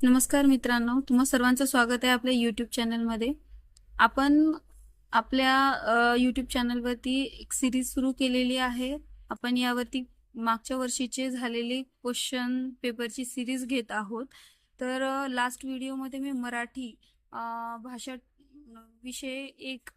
नमस्कार मित्रांनो, तुम्हा सर्वांचं स्वागत आहे आपल्या यूट्यूब चॅनलमध्ये. आपण आपल्या यूट्यूब चॅनलवरती एक सिरीज सुरू केलेली आहे. आपण यावरती मागच्या वर्षीचे झालेले क्वेश्चन पेपरची सिरीज घेत आहोत. तर लास्ट व्हिडिओमध्ये मी मराठी भाषा विषय एक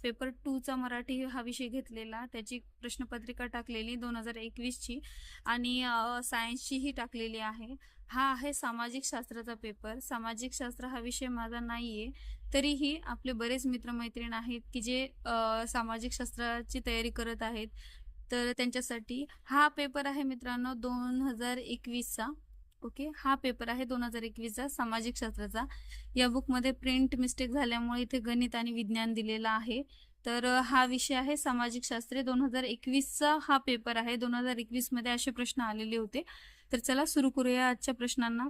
पेपर 2 चा मराठी हा विषय घेतलेला, त्याची प्रश्नपत्रिका टाकलेली 2021 ची आणि सायन्सचीही टाकलेली आहे. हा आहे सामाजिक शास्त्राचा पेपर. सामाजिक शास्त्र हा विषय माझा नाहीये, तरीही आपले बरेच मित्रमैत्रीण आहेत की जे सामाजिक शास्त्राची तयारी करत आहेत. तर त्यांच्यासाठी हा पेपर आहे मित्रांनो 2021चा. ओके, हा पेपर आहे 2021चा सामाजिक शास्त्राचा. या बुकमध्ये प्रिंट मिस्टेक झाल्यामुळे इथे गणित आणि विज्ञान दिलेला आहे. तर हा विषय आहे सामाजिक शास्त्र. 2021चा हा पेपर आहे. 2021 मध्ये असे प्रश्न आलेले होते. तर चला सुरू करूया आजच्या प्रश्नांना.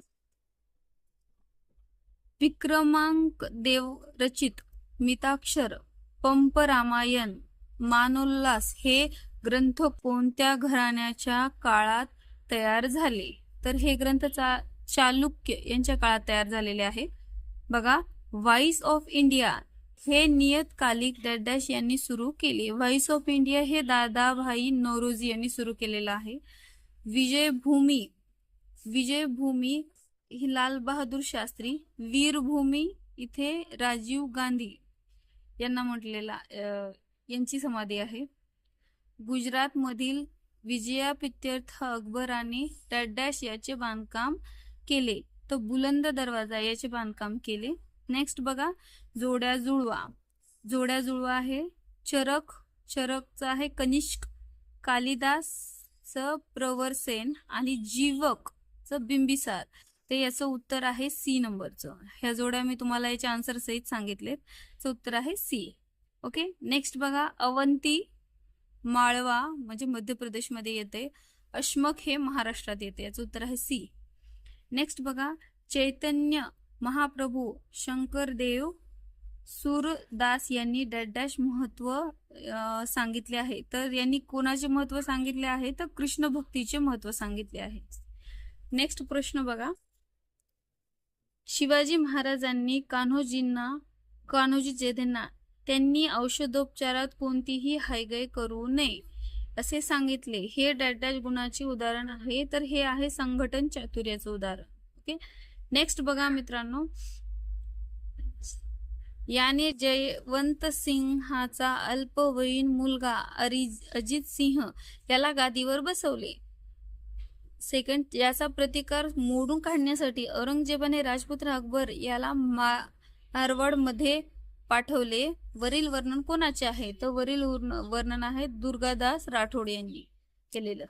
विक्रमांक देव रचित मिताक्षर, पंप रामायण, मानोल्लास हे ग्रंथ कोणत्या घराण्याच्या काळात तयार झाले? तर हे ग्रंथ चालुक्य यांच्या काळात तयार झालेले आहे. बघा, व्हॉइस ऑफ इंडिया हे नियतकालिक डॅश यांनी सुरू केले. व्हॉइस ऑफ इंडिया हे दादाभाई नौरोजी यांनी सुरू केलेलं आहे. विजयभूमी ही लाल बहादूर शास्त्री. वीरभूमी इथे राजीव गांधी यांना म्हटलेला यांची समाधी आहे. गुजरात मधील विजयाप्रीत्यर्थ अकबराने डॅश याचे बांधकाम केले. तर बुलंद दरवाजा याचे बांधकाम केले. नेक्स्ट बघा, जोड्या जुळवा आहे. चरकचा आहे कनिष्क, कालिदास प्रवरसेन आणि जीवकचं बिंबिसार. ते याचं उत्तर आहे सी नंबरचं. ह्या जोड्या मी तुम्हाला याचे आन्सर सहित सांगितलेत. उत्तर आहे सी. ओके, नेक्स्ट बघा, अवंती माळवा म्हणजे मध्य प्रदेशमध्ये येते. अश्मक हे महाराष्ट्रात येते. याचं उत्तर आहे सी. नेक्स्ट बघा, चैतन्य महाप्रभू शंकरदेव सूरदास यांनी डॅश महत्व सांगितले आहे. तर यांनी कोणाचे महत्व सांगितले आहे? तर कृष्ण भक्तीचे महत्व सांगितले आहे. नेक्स्ट प्रश्न बघा, शिवाजी महाराजांनी कान्होजी जेधेंना त्यांनी औषधोपचारात कोणतीही हायगय करू नये असे सांगितले. हे डॅश गुणाचे उदाहरण आहे. तर हे आहे संघटन चातुर्याचं उदाहरण. ओके, नेक्स्ट बघा मित्रांनो, याने जयवंत सिंहाचा अल्पवयीन मुलगा अजित सिंह याला गादीवर बसवले. सेकंड, याचा प्रतिकार मोडून काढण्यासाठी औरंगजेबाने राजपुत्र अकबर याला मारवाड मध्ये पाठवले. वरील वर्णन कोणाचे आहे? तर वरील वर्णन आहे दुर्गादास राठोड यांनी केलेलं.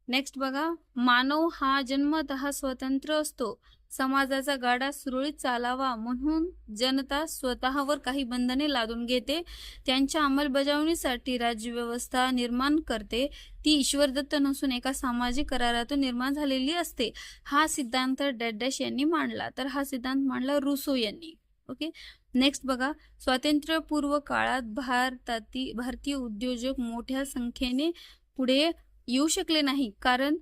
नेक्स्ट बघा, मानव हा जन्मतः स्वतंत्र असतो. समाजाचा गाडा सुरळीत चालावा म्हणून जनता स्वतःवर काही बंधने लादून घेते. त्यांच्या अंमलबजावणीसाठी राज्यव्यवस्था निर्माण करते. ती ईश्वरदत्त नसून एका सामाजिक करारातून निर्माण झालेली असते. हा सिद्धांत डॅश यांनी मांडला. तर हा सिद्धांत मांडला रुसो यांनी. ओके, नेक्स्ट बघा, स्वातंत्र्यपूर्व काळात भारतीय उद्योजक मोठ्या संख्येने पुढे येऊ शकले नाही. कारण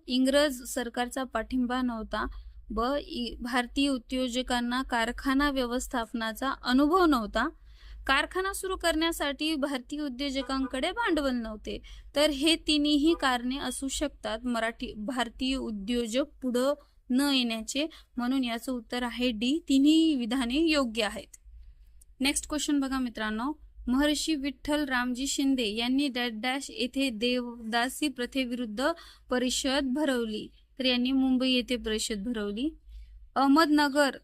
इंग्रज सरकारचा पाठिंबा नव्हता. भारतीय उद्योजकांना कारखाना व्यवस्थापनाचा अनुभव नव्हता. कारखाना सुरू करण्यासाठी भारतीय उद्योजकांकडे भांडवल नव्हते. तर हे तिन्ही कारणे असू शकतात भारतीय उद्योजक पुढे न येण्याचे. म्हणून याचं उत्तर आहे डी. तिन्ही विधाने योग्य आहेत. नेक्स्ट क्वेश्चन बघा मित्रांनो, महर्षी विठ्ठल रामजी शिंदे यांनी डॅश येथे देवदासी प्रथेविरुद्ध परिषद भरवली. तर यांनी मुंबई येथे परिषद भरवली. अहमदनगर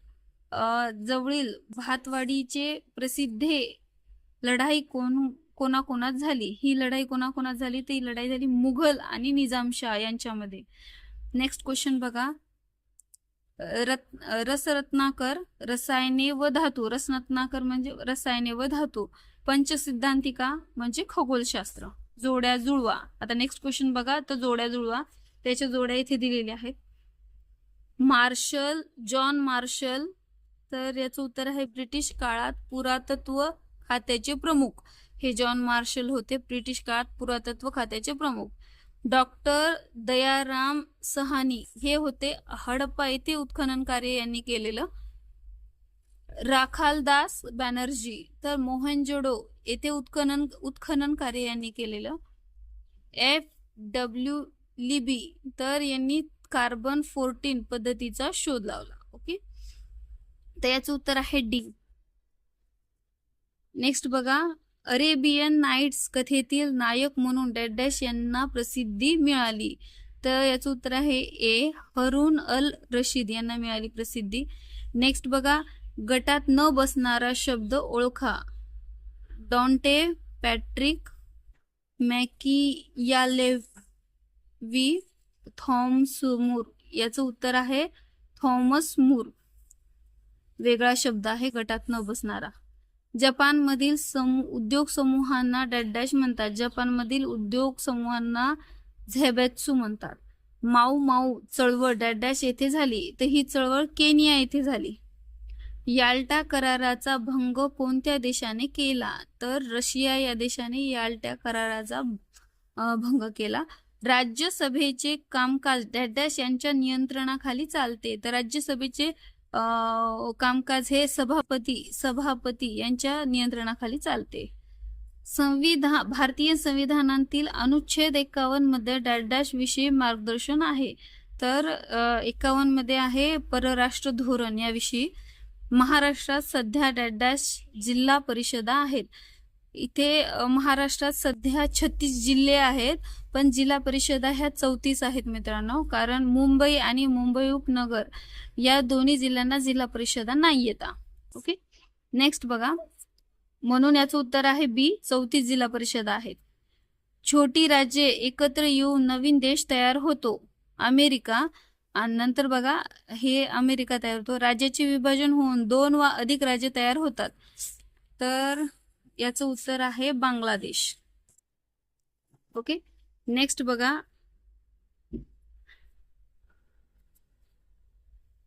जवळील भातवाडीचे प्रसिद्धे लढाई कोणाकोणात झाली? ही लढाई कोणाकोणात झाली? तर ही लढाई झाली मुघल आणि निजामशाह यांच्यामध्ये. नेक्स्ट क्वेश्चन बघा, रसरत्नाकर रसायने व धातू. रसरत्नाकर म्हणजे रसायने व धातू. पंचसिद्धांतिका म्हणजे खगोलशास्त्र. जोड्या जुळवा. आता नेक्स्ट क्वेश्चन बघा, तर जोड्या जुळवा. त्याच्या जोड्या इथे दिलेल्या आहेत. John Marshall. तर याचं उत्तर आहे ब्रिटिश काळात पुरातत्व खात्याचे प्रमुख. हे जॉन मार्शल होते ब्रिटिश काळात पुरातत्व खात्याचे प्रमुख. डॉक्टर दयाराम सहानी हे होते हडप्पा येथे उत्खनन कार्य यांनी केलेलं. राखालदास बॅनर्जी तर मोहनजोडो येथे उत्खनन कार्य यांनी केलेलं. FW लिबी तर यांनी कार्बन 14 पद्धतीचा शोध लावला. ओके, तर याचं उत्तर आहे डी. नेक्स्ट बघा, अरेबियन नाईट्स कथेतील नायक म्हणून डॅश डॅश यांना प्रसिद्धी मिळाली. तर याचं उत्तर आहे ए, हरून अल रशीद यांना मिळाली प्रसिद्धी. नेक्स्ट बघा, गटात न बसणारा शब्द ओळखा. डॉन्टे पॅट्रिक मॅकियालेवी थॉमस मूर. याचं उत्तर आहे थॉमस मूर. वेगळा शब्द आहे गटात न बसणारा. जपानमधील उद्योग समूहांना डॅश डॅश म्हणतात. जपानमधील उद्योग समूहांना झेबॅत्सू म्हणतात. माऊ माऊ चळवळ डॅश डॅश येथे झाली, तर ही चळवळ केनिया येथे झाली. याल्टा कराराचा भंग कोणत्या देशाने केला? तर रशिया या देशाने याल्टा कराराचा भंग केला. राज्यसभेचे कामकाज डॅश डॅश यांच्या नियंत्रणाखाली चालते. तर राज्यसभेचे कामकाज हे सभापती यांच्या नियंत्रणाखाली चालते. भारतीय संविधानातील अनुच्छेद 51 मध्ये डॅश डॅश विषयी मार्गदर्शन आहे. तर 51 मध्ये आहे परराष्ट्र धोरण याविषयी. महाराष्ट्रात सध्या डॅश डॅश जिल्हा परिषदा आहेत. इथे महाराष्ट्रात सध्या 36 जिल्हे आहेत, पण जिल्हा परिषदा ह्या 34 आहेत मित्रांनो, कारण मुंबई आणि मुंबई उपनगर या दोन्ही जिल्ह्यांना जिल्हा परिषदा नाही येतात. ओके, नेक्स्ट बघा, म्हणून याचं उत्तर आहे बी, 34 जिल्हा परिषदा आहेत. छोटी राज्ये एकत्र येऊन नवीन देश तयार होतो. अमेरिका. आणि नंतर बघा, हे अमेरिका तयार होतो. राज्याचे विभाजन होऊन 2 वा अधिक राज्य तयार होतात. तर याचं उत्तर आहे बांगलादेश. ओके, नेक्स्ट बघा,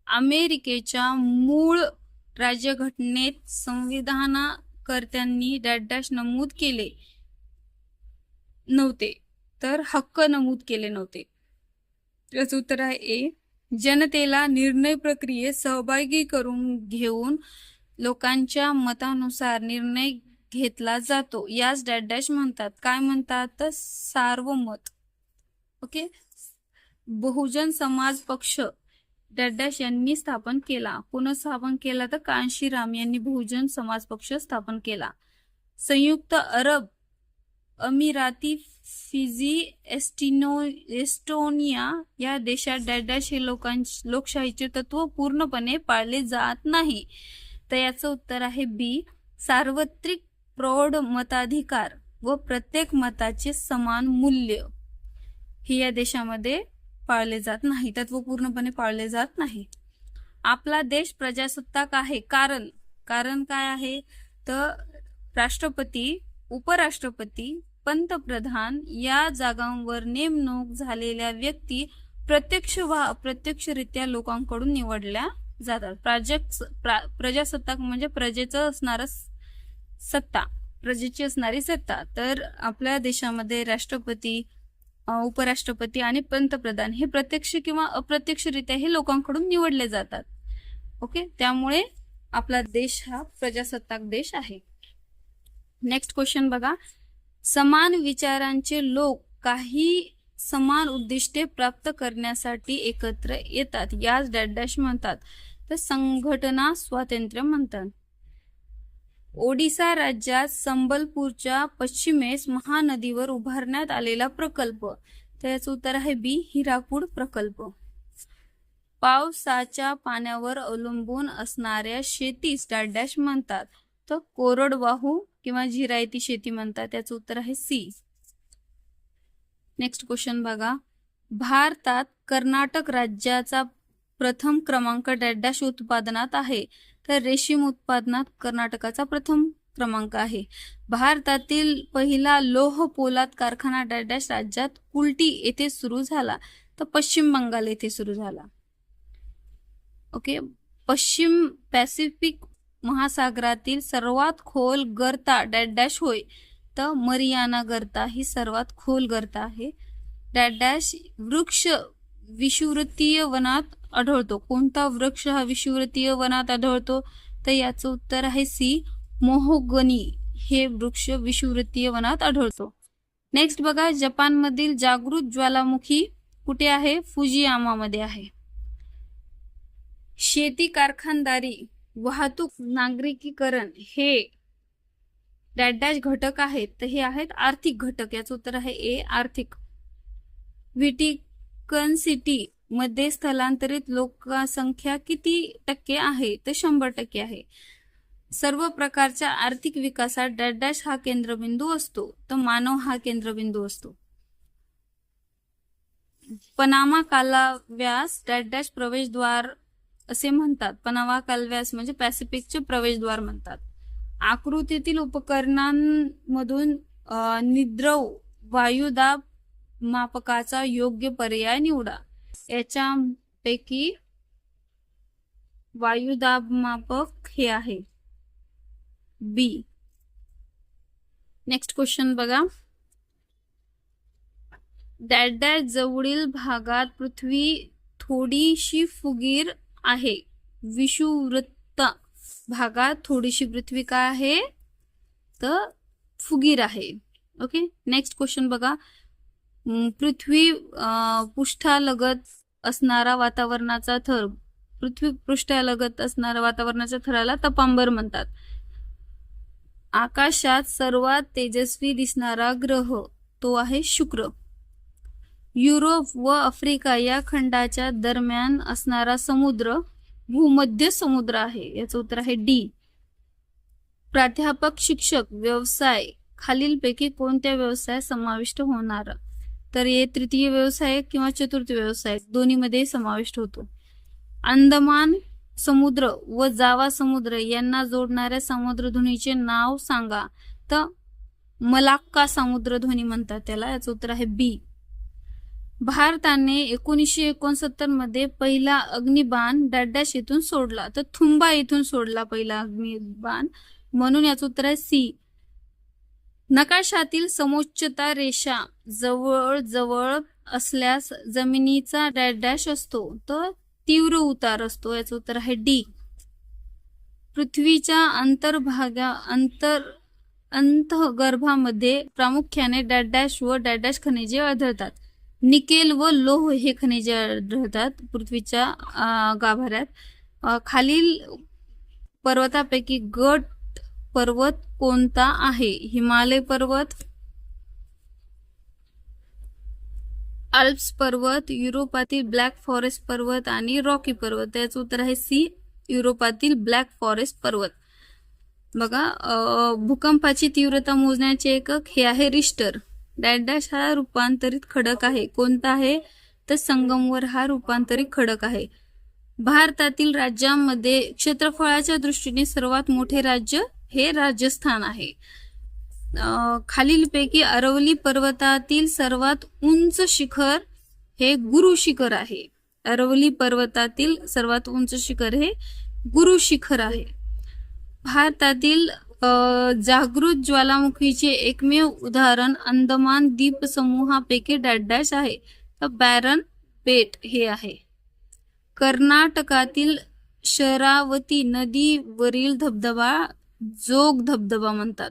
अमेरिकेच्या मूळ राज्यघटनेत संविधानकर्त्यांनी डॅश डॅश नमूद केले नव्हते. तर हक्क नमूद केले नव्हते. याचं उत्तर आहे ए, जनतेला निर्णय प्रक्रियेत सहभागी करून घेऊन लोकांच्या मतानुसार निर्णय घेतला जातो. यास डॅश डॅश म्हणतात. काय म्हणतात? तर सार्वमत. ओके, बहुजन समाज पक्ष डॅश डॅश यांनी स्थापन केला. पुन्हा स्थापन केला तर कांशीराम यांनी बहुजन समाज पक्ष स्थापन केला. संयुक्त अरब अमिराती, फिजी, एस्टोनिया या देशात डॅश डॅश हे लोकशाहीचे तत्व पूर्णपणे पाळले जात नाही. तर याचं उत्तर आहे बी, सार्वत्रिक प्रौढ मताधिकार व प्रत्येक मताचे समान मूल्य हे या देशामध्ये पाळले जात नाही, तत्व पूर्णपणे पाळले जात नाही. आपला देश प्रजासत्ताक आहे कारण काय आहे? तर राष्ट्रपती, उपराष्ट्रपती, पंतप्रधान या जागांवर नेमणूक झालेल्या व्यक्ती प्रत्यक्षरित्या लोकांकडून निवडल्या जातात. प्रजासत्ताक म्हणजे प्रजेचं असणारं सत्ता, प्रजेची असणारी सत्ता. तर आपल्या देशामध्ये राष्ट्रपती, उपराष्ट्रपती आणि पंतप्रधान हे प्रत्यक्ष किंवा अप्रत्यक्षरित्या हे लोकांकडून निवडले जातात. ओके, त्यामुळे आपला देश हा प्रजासत्ताक देश आहे. नेक्स्ट क्वेश्चन बघा, समान विचारांचे लोक काही समान उद्दिष्टे प्राप्त करण्यासाठी एकत्र येतात. यास डॅश डॅश म्हणतात. तर संघटना स्वातंत्र्य म्हणतात. ओडिसा राज्यात संबलपूरच्या पश्चिमेस महानदीवर उभारण्यात आलेला प्रकल्प. तर याचं उत्तर आहे बी, हिराकूड प्रकल्प. पावसाच्या पाण्यावर अवलंबून असणाऱ्या शेतीस डॅश डॅश म्हणतात. तर कोरडवाहू किंवा जिरायती शेती म्हणतात. त्याचं उत्तर आहे सी. नेक्स्ट क्वेश्चन बघा, भारतात कर्नाटक राज्याचा प्रथम क्रमांक डॅश डॅश उत्पादनात आहे. तर रेशीम उत्पादनात कर्नाटकाचा प्रथम क्रमांक आहे. भारतातील पहिला लोह पोलाद कारखाना डॅश डॅश राज्यात कुल्टी येथे सुरू झाला. तर पश्चिम बंगाल येथे सुरू झाला. ओके, पश्चिम पॅसिफिक महासागरातील सर्वात खोल गर्ता डॅश डॅश होय. तर मरियाना गर्ता ही सर्वात खोल गर्ता आहे. डॅश डॅश वृक्ष विषुवृत्तीय वनात आढळतो. कोणता वृक्ष हा विषुवृत्तीय वनात आढळतो? तर याचं उत्तर आहे सी, मोहोगनी हे वृक्ष विषुवृत्तीय वनात आढळतो. नेक्स्ट बघा, जपानमधील जागृत ज्वालामुखी कुठे आहे? फुजियामामध्ये आहे. शेती, कारखानदारी, वाहतूक, नागरिकीकरण हे डॅश डॅश घटक आहेत. तर हे आहेत आर्थिक घटक. याचं उत्तर आहे ए, आर्थिक. व्हॅटिकन सिटी मध्ये स्थलांतरित लोकसंख्या किती टक्के आहे? तर 100% आहे. सर्व प्रकारच्या आर्थिक विकासात डॅश डॅश हा केंद्रबिंदू असतो. तर मानव हा केंद्रबिंदू असतो. पनामा कालव्यास डॅश डॅश प्रवेशद्वार असे म्हणतात. पनामा कालव्यास म्हणजे पॅसिफिकचे प्रवेशद्वार म्हणतात. आकृतीतील उपकरणांमधून निद्रव वायुदाब मापकाचा योग्य पर्याय निवडा. याच्यापैकी वायुदाब मापक हे आहे बी. नेक्स्ट क्वेश्चन बघा, डॅश डॅश जवळील भागात पृथ्वी थोडीशी फुगीर आहे. विषुववृत्त भागात थोडीशी पृथ्वी काय आहे? तर फुगीर आहे. ओके. नेक्स्ट क्वेश्चन बघा, पृथ्वी पृष्ठालगत असणारा वातावरणाचा थर, पृथ्वी पृष्ठालगत असणारा वातावरणाच्या थराला तपांबर म्हणतात. आकाशात सर्वात तेजस्वी दिसणारा ग्रह तो आहे शुक्र. युरोप व आफ्रिका या खंडाच्या दरम्यान असणारा समुद्र भूमध्य समुद्र आहे. याचं उत्तर आहे डी. प्राध्यापक, शिक्षक, व्यवसाय खालीलपैकी कोणत्या व्यवसायात समाविष्ट होणार? तर हे तृतीय व्यवसाय किंवा चतुर्थ व्यवसाय दोन्हीमध्ये समाविष्ट होतो. अंदमान समुद्र व जावा समुद्र यांना जोडणाऱ्या समुद्रधुनीचे नाव सांगा. तर मलाक्का समुद्रधुनी म्हणतात त्याला. याचं उत्तर आहे बी. भारताने 1969 मध्ये पहिला अग्निबाण डॅश डॅश येथून सोडला. तर थुंबा येथून सोडला पहिला अग्निबाण, म्हणून याचं उत्तर आहे सी. नकाशातील समोच्चता रेषा जवळ जवळ असल्यास जमिनीचा डॅश डॅश असतो. तर तीव्र उतार असतो. याचं उत्तर आहे डी. पृथ्वीच्या अंतर्गर्भामध्ये प्रामुख्याने डॅश डॅश व डॅश डॅश खनिजे आढळतात. निकेल व लोह हे खनिजे आढळतात पृथ्वीच्या गाभाऱ्यात. खालील पर्वतापैकी गट पर्वत कोणता आहे? हिमालय पर्वत, अल्प्स पर्वत, युरोपातील ब्लॅक फॉरेस्ट पर्वत आणि रॉकी पर्वत. त्याचं उत्तर आहे सी, युरोपातील ब्लॅक फॉरेस्ट पर्वत. बघा, भूकंपाची तीव्रता मोजण्याचे एकक हे आहे रिश्टर. डॅश डॅश हा रूपांतरित खडक आहे. कोणता आहे? तर संगमवर हा रूपांतरित खडक आहे. भारतातील राज्यांमध्ये क्षेत्रफळाच्या दृष्टीने सर्वात मोठे राज्य हे राजस्थान आहे. खालीलपैकी अरवली पर्वतातील सर्वात उंच शिखर हे गुरु शिखर आहे. अरवली पर्वतातील सर्वात उंच शिखर हे गुरु शिखर आहे. भारतातील जागृत ज्वालामुखीचे एकमेव उदाहरण अंदमान द्वीप समूहापैकी डॅश डॅश आहे. तर बॅरन बेट हे आहे. कर्नाटकातील शरावती नदीवरील धबधबा जोग धबधबा म्हणतात.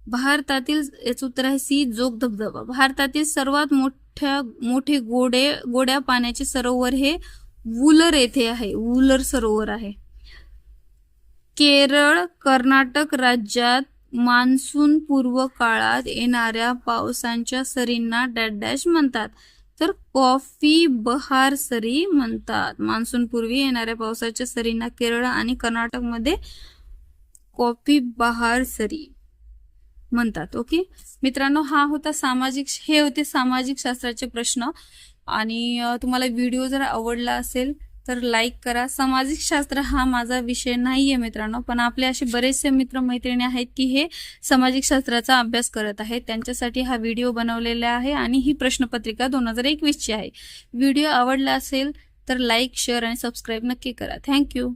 भारतातील, याचं उत्तर आहे सी, जोग धबधबा. भारतातील सर्वात मोठे गोड्या पाण्याचे सरोवर हे वुलर येथे आहे. वुलर सरोवर आहे. केरळ, कर्नाटक राज्यात मान्सून पूर्व काळात येणाऱ्या पावसांच्या सरींना डॅश डॅश म्हणतात. तर कॉफी बहार सरी म्हणतात. मान्सून पूर्वी येणाऱ्या पावसाच्या सरींना केरळ आणि कर्नाटकमध्ये कॉफी बहार सरी म्हणतात. ओके मित्रांनो, हे होते सामाजिक शास्त्राचे प्रश्न. आणि तुम्हाला व्हिडिओ जर आवडला असेल तर लाईक करा. सामाजिक शास्त्र हा माझा विषय नाहीये मित्रांनो, पण आपले असे बरेचसे मित्रमैत्रिणी आहेत की हे सामाजिक शास्त्राचा अभ्यास करत आहेत. त्यांच्यासाठी हा व्हिडिओ बनवलेला आहे आणि ही प्रश्नपत्रिका 2021 ची आहे. व्हिडिओ आवडला असेल तर लाईक, शेअर आणि सबस्क्राईब नक्की करा. थँक्यू.